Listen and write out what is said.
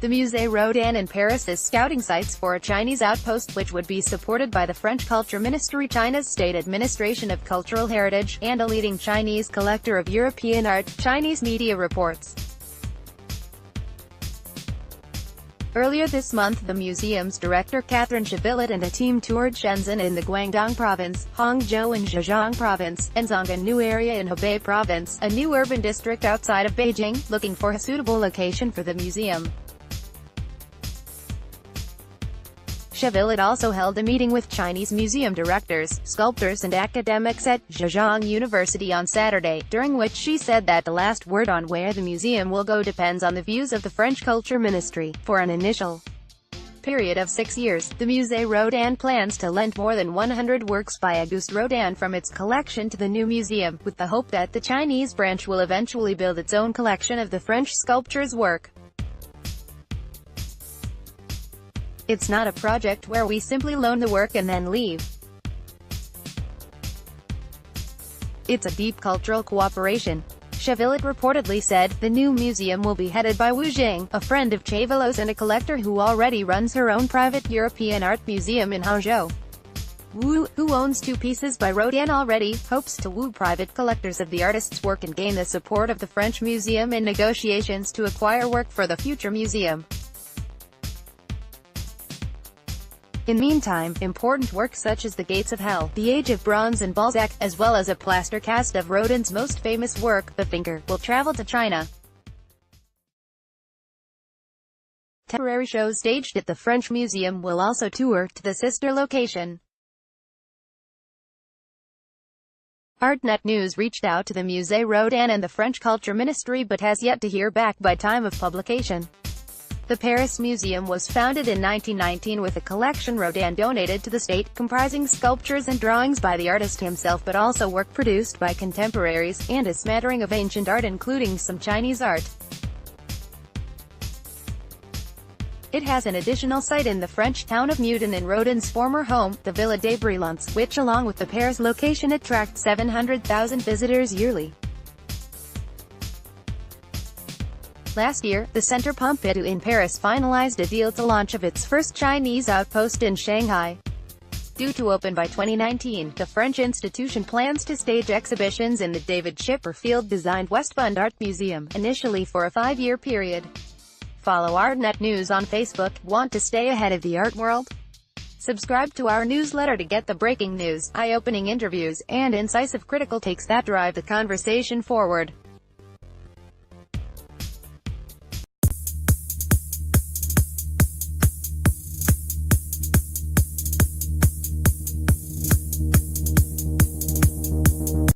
The Musée Rodin in Paris is scouting sites for a Chinese outpost which would be supported by the French Culture Ministry, China's State Administration of Cultural Heritage, and a leading Chinese collector of European art, Chinese media reports. Earlier this month, the museum's director Catherine Chevillot and a team toured Shenzen in the Guangdong province, Hangzhou in Zhejiang province, and Xiongan New Area in Hebei province, a new urban district outside of Beijing, looking for a suitable location for the museum. Chevillot also held a meeting with Chinese museum directors, sculptors and academics at Zhejiang University on Saturday, during which she said that the last word on where the museum will go depends on the views of the French Culture Ministry. For an initial period of 6 years, the Musée Rodin plans to lend more than 100 works by Auguste Rodin from its collection to the new museum, with the hope that the Chinese branch will eventually build its own collection of the French sculptor's work. It's not a project where we simply loan the work and then leave. It's a deep cultural cooperation, Chevillot reportedly said. The new museum will be headed by Wu Jing, a friend of Chevillot's and a collector who already runs her own private European art museum in Hangzhou. Wu, who owns 2 pieces by Rodin already, hopes to woo private collectors of the artist's work and gain the support of the French museum in negotiations to acquire work for the future museum. In the meantime, important works such as The Gates of Hell, The Age of Bronze and Balzac, as well as a plaster cast of Rodin's most famous work, The Finger, will travel to China. Temporary shows staged at the French Museum will also tour to the sister location. Artnet News reached out to the Musée Rodin and the French Culture Ministry but has yet to hear back by time of publication. The Paris Museum was founded in 1919 with a collection Rodin donated to the state, comprising sculptures and drawings by the artist himself but also work produced by contemporaries, and a smattering of ancient art including some Chinese art. It has an additional site in the French town of Meudon in Rodin's former home, the Villa des Brillants, which along with the Paris location attracts 700,000 visitors yearly. Last year, the Centre Pompidou in Paris finalized a deal to launch of its first Chinese outpost in Shanghai. Due to open by 2019, the French institution plans to stage exhibitions in the David Chipperfield-designed Westbund Art Museum, initially for a 5-year period. Follow Artnet News on Facebook. Want to stay ahead of the art world? Subscribe to our newsletter to get the breaking news, eye-opening interviews, and incisive critical takes that drive the conversation forward.